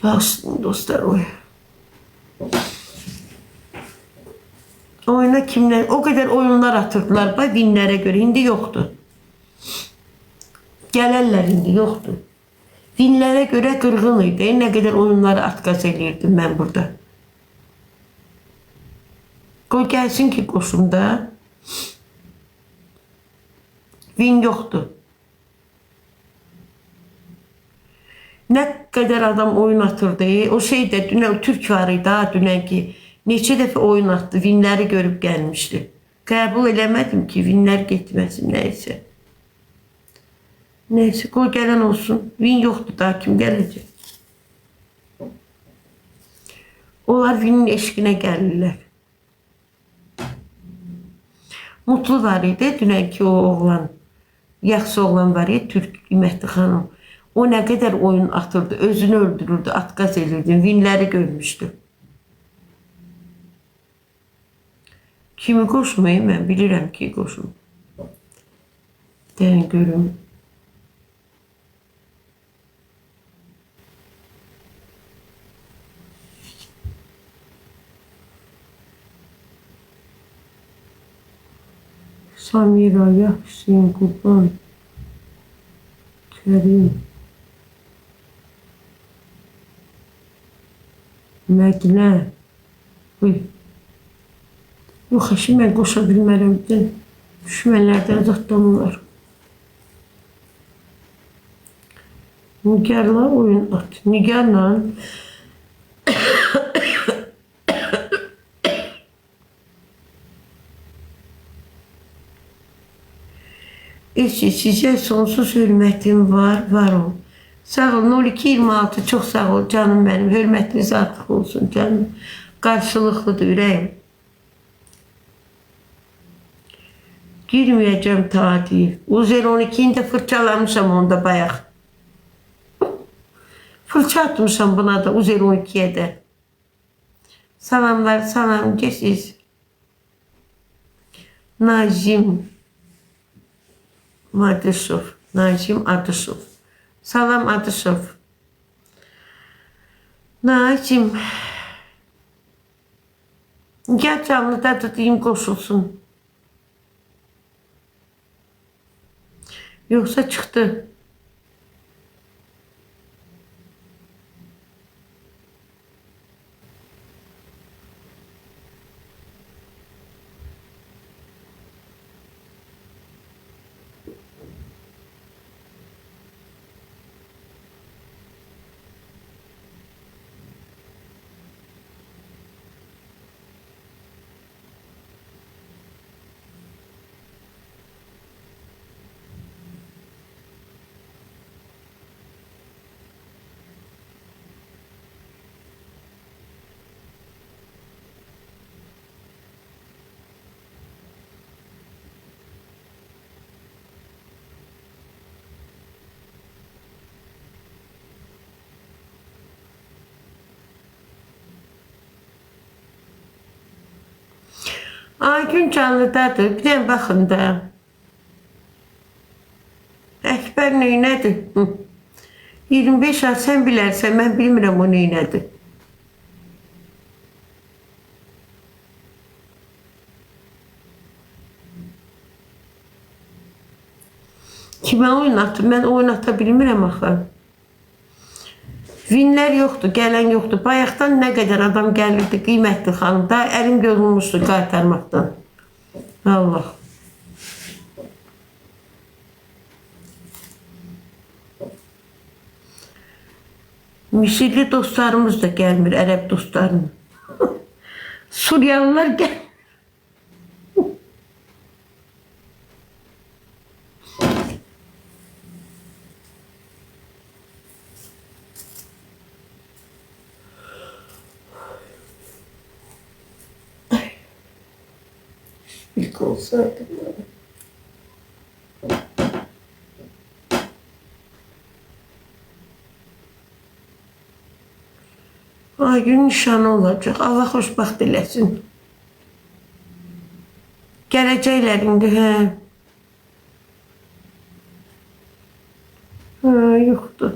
Baksın dostlar oyun. Oyuna kimler, o kadar oyunlar atırdılar bak dinlere göre. Hindi yoktu. Gelenler indi yoktu. Dinlere göre kırgın idi. Ne kadar oyunları atkaz elirdim ben burada. Qoy gəlsin ki qoşumda. Vin yoktu. Ne kadar adam oyun atırdı. O şeyde dünən Türk var idi ha dünənki. Neçə dəfə oyun attı. Vinləri görüb gəlmişdi. Qəbul eləmədim ki vinlər getməsin neyse. Neyse qoy gələn olsun. Vin yoktu daha kim gələcək. Onlar vinin eşqinə gəlirlər. Mutlu var idi dünənki o oğlan. Yaxşı oğlan var ya Türk qiymətli xanım. O ne kadar oyun atırdı, özünü öldürürdü, atqaz edirdi, vinləri görmüşdü. Kimi qoşmayım mən bilirəm ki qoşum. Deyən görüm. Samira, Yaxşin, Qurban, Kerim, Mədinə. Uy. Yox, əşi mən qoşa bilmərəm. Düşmənlərdən zaddan olar. Nigarla oyun at. Nigarla size sonsuz hürmetim var, var ol. Sağ ol, 0226 çok sağ ol canım benim. Hürmetiniz artık olsun canım. Karşılıklıdır ürəyim. Girmeyeceğim tadiye. Uzer 12'ni de fırçalamışam onda bayaq. Fırça atmışam buna da Uzer 12'ye de. Salamlar, salam, siz. Nazim Adışov. Nazim Adışov. Salam Adışov. Nazim. Gel canlıda tutayım koşulsun. Yoksa çıktı. Aygün canlıdadır. Bir dənə baxın da. Əkbər neynədir? 25 ay sən bilərsən, mən bilmirəm o neynədir. Kimə oynatdım? Mən oynata bilmirəm axı. Vinlər yoxdur, gələn yoxdur. Bayaqdan nə qədər adam gəlirdi, qiymətli xanım. Da əlim görülmüşdü qaytarmaqdan. Allah. Misirli dostlarımız da gəlmir, ərəb dostlarım. Suriyalılar gəl. İlk olsaydı. Aygün nişanı olacaq. Allah xoşbaxt eləsin. Gələcəklər indi, hə. Ha, yoxdur.